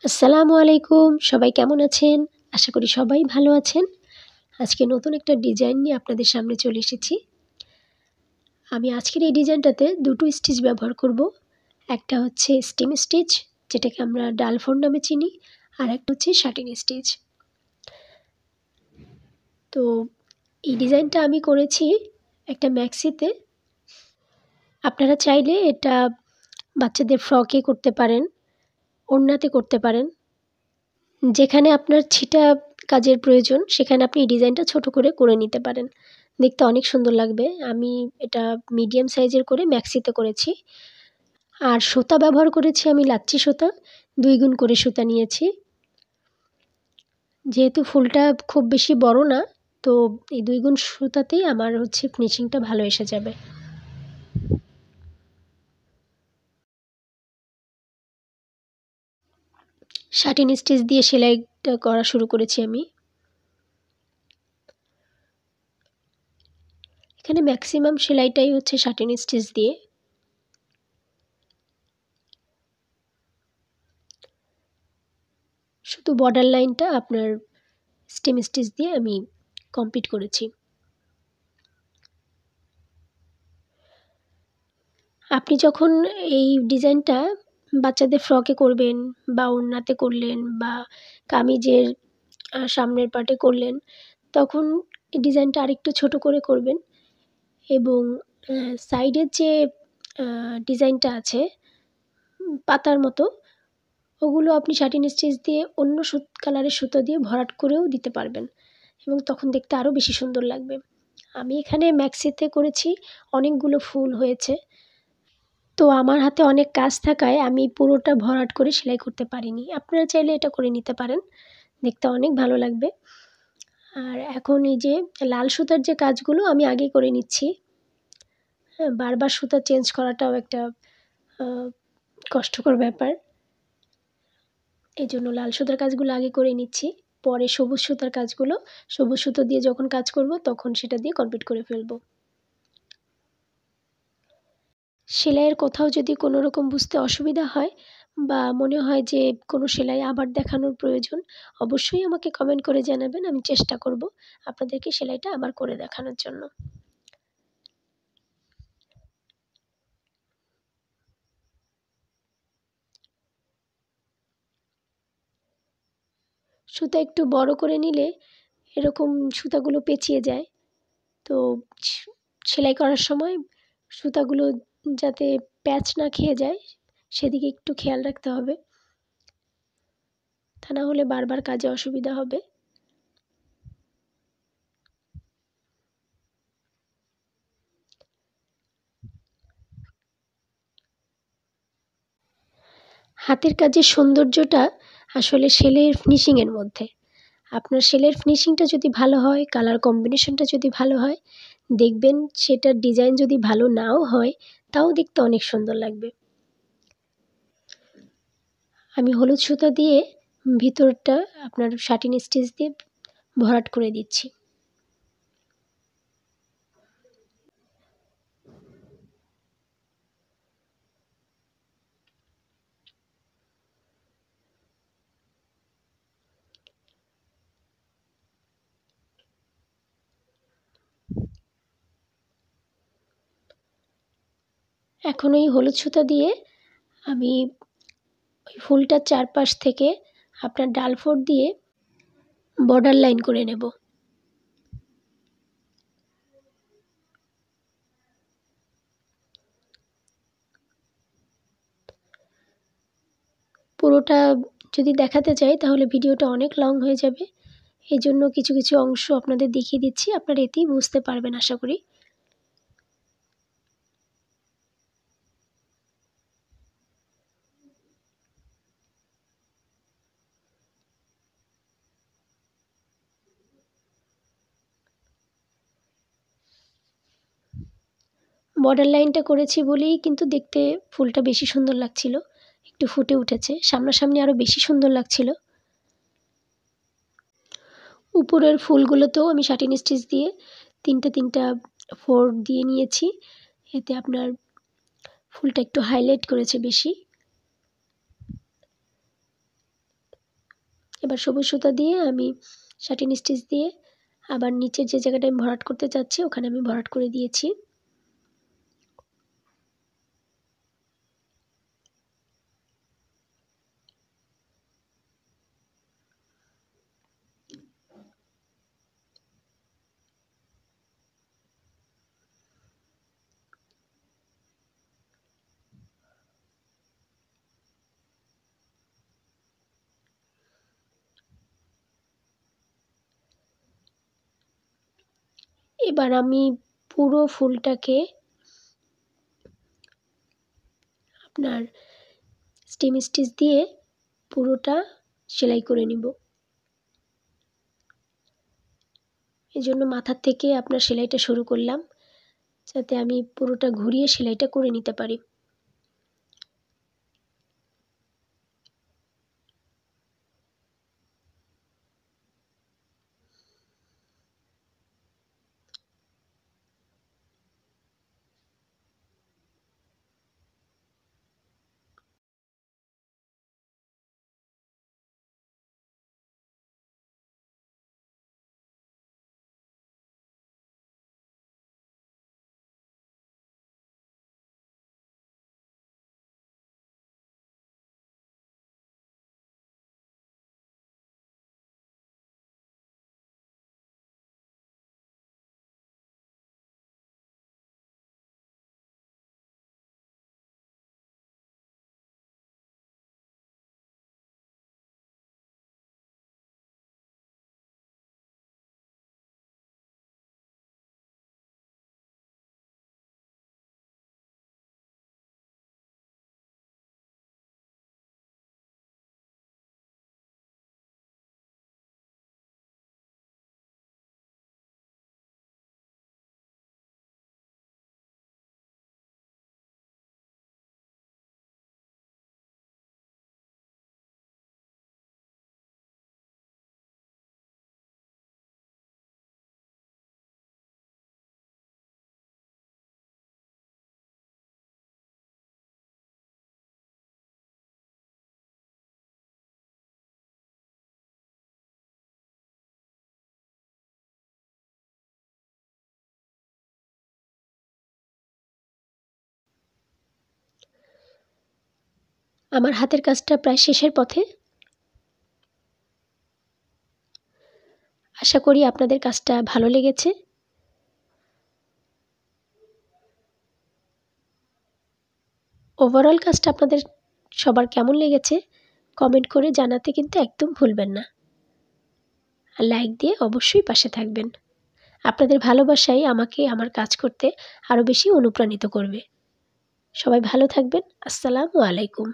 আসসালামু আলাইকুম। সবাই কেমন আছেন? আশা করি সবাই ভালো আছেন। আজকে নতুন একটা ডিজাইন নিয়ে আপনাদের সামনে চলে এসেছি। আমি আজকের এই ডিজাইনটাতে ২ টো স্টিচ ব্যবহার করব। একটা হচ্ছে স্টেম স্টিচ, যেটাকে আমরা ডাল ফোর নামে চিনি, আর একটা হচ্ছে শাটিন স্টিচ। তো এই ডিজাইনটা আমি করেছি একটা ম্যাক্সিতে। আপনারা চাইলে এটা বাচ্চাদের ফ্রকে করতে পারেন, ওড়নাতে করতে পারেন। যেখানে আপনার ছিটা কাজের প্রয়োজন সেখানে আপনি এই ডিজাইনটা ছোট করে নিতে পারেন। দেখতে অনেক সুন্দর লাগবে। আমি এটা মিডিয়াম সাইজের করে ম্যাক্সিতে করেছি। আর সুতা ব্যবহার করেছি আমি লাচ্ছি সুতা, ২ গুণ করে সুতা নিয়েছি। যেহেতু ফুলটা খুব বেশি বড় না, তো এই ২ গুণ সুতাতেই আমার হচ্ছে ফিনিশিংটা ভালো এসে যাবে। শাটিন স্টিচ দিয়ে সেলাইটা করা শুরু করেছি আমি। এখানে ম্যাক্সিমাম সেলাইটাই হচ্ছে শাটিন স্টিচ দিয়ে। শুধু বর্ডার লাইনটা আপনার স্টেম স্টিচ দিয়ে আমি কমপ্লিট করেছি। আপনি যখন এই ডিজাইনটা বাচ্চাদের ফ্রকে করবেন বা ওড়নাতে করলেন বা কামিজের সামনের পার্টে করলেন, তখন এই ডিজাইনটা আরেকটু ছোট করে করবেন এবং সাইডের যে ডিজাইনটা আছে পাতার মতো, ওগুলো আপনি শাটিন স্টিচ দিয়ে অন্য কালারের সুতো দিয়ে ভরাট করেও দিতে পারবেন এবং তখন দেখতে আরও বেশি সুন্দর লাগবে। আমি এখানে ম্যাক্সিতে করেছি, অনেকগুলো ফুল হয়েছে। তো আমার হাতে অনেক কাজ থাকায় আমি পুরোটা ভরাট করে সেলাই করতে পারিনি। আপনারা চাইলে এটা করে নিতে পারেন। দেখতে অনেক ভালো লাগবে। আর এখন এই যে লাল সুতার যে কাজগুলো আমি আগেই করে নিচ্ছি। হ্যাঁ, বারবার সুতা চেঞ্জ করাটাও একটা আ কষ্টকর ব্যাপার। এজন্য লাল সুতার কাজগুলো আগে করে নিচ্ছি। পরে সবুজ সুতার কাজগুলো সবুজ সুতো দিয়ে যখন কাজ করব তখন সেটা দিয়ে কমপ্লিট করে ফেলব। সেলাইয়ের কোথাও যদি কোনো রকম বুঝতে অসুবিধা হয় বা মনে হয় যে কোনো সেলাই আবার দেখানোর প্রয়োজন, অবশ্যই আমাকে কমেন্ট করে জানাবেন। আমি চেষ্টা করব আপনাদেরকে সেলাইটা আবার করে দেখানোর জন্য। সুতা একটু বড় করে নিলে এরকম সুতাগুলো পেঁচিয়ে যায়। তো সেলাই করার সময় সুতাগুলো যাতে প্যাচ না খেয়ে যায় সেদিকে একটু খেয়াল রাখতে হবে। তা না হলে বারবার কাজে অসুবিধা হবে। হাতের কাজের সৌন্দর্যটা আসলে সেলাইয়ের ফিনিশিংয়ের মধ্যে। আপনার সেলাইয়ের ফিনিশিংটা যদি ভালো হয়, কালার কম্বিনেশনটা যদি ভালো হয়, দেখবেন সেটার ডিজাইন যদি ভালো নাও হয়, তাও দেখতে অনেক সুন্দর লাগবে। আমি হলুদ সুতা দিয়ে ভিতরটা আপনার শাটিন স্টিচ দিয়ে ভরাট করে দিচ্ছি। এখন এই হলুদ সুতা দিয়ে আমি ওই ফুলটার চারপাশ থেকে আপনার ডাল ফোর দিয়ে বর্ডার লাইন করে নেব। পুরোটা যদি দেখাতে চাই তাহলে ভিডিওটা অনেক লং হয়ে যাবে। এজন্য কিছু কিছু অংশ আপনাদের দেখিয়ে দিচ্ছি, আপনারা এতেই বুঝতে পারবেন আশা করি। বর্ডার লাইনটা করেছি বলেই কিন্তু দেখতে ফুলটা বেশি সুন্দর লাগছিল, একটু ফুটে উঠেছে, সামনাসামনি আরও বেশি সুন্দর লাগছিল। উপরের ফুলগুলোতেও আমি শাটিন স্টিচ দিয়ে তিনটা ফোর দিয়ে নিয়েছি। এতে আপনার ফুলটা একটু হাইলাইট করেছে বেশি। এবার সবুজ সুতা দিয়ে আমি শাটিন স্টিচ দিয়ে আবার নিচের যে জায়গাটা আমি ভরাট করতে চাচ্ছি ওখানে আমি ভরাট করে দিয়েছি। এবার আমি পুরো ফুলটাকে আপনার স্টিম স্টিচ দিয়ে পুরোটা সেলাই করে নিব। এজন্য মাথার থেকে আপনার সেলাইটা শুরু করলাম, যাতে আমি পুরোটা ঘুরিয়ে সেলাইটা করে নিতে পারি। আমার হাতের কাজটা প্রায় শেষের পথে। আশা করি আপনাদের কাজটা ভালো লেগেছে। ওভারঅল কাজটা আপনাদের সবার কেমন লেগেছে কমেন্ট করে জানাতে কিন্তু একদম ভুলবেন না। আর লাইক দিয়ে অবশ্যই পাশে থাকবেন। আপনাদের ভালোবাসাই আমাকে আমার কাজ করতে আরও বেশি অনুপ্রাণিত করবে। সবাই ভালো থাকবেন। আসসালামু আলাইকুম।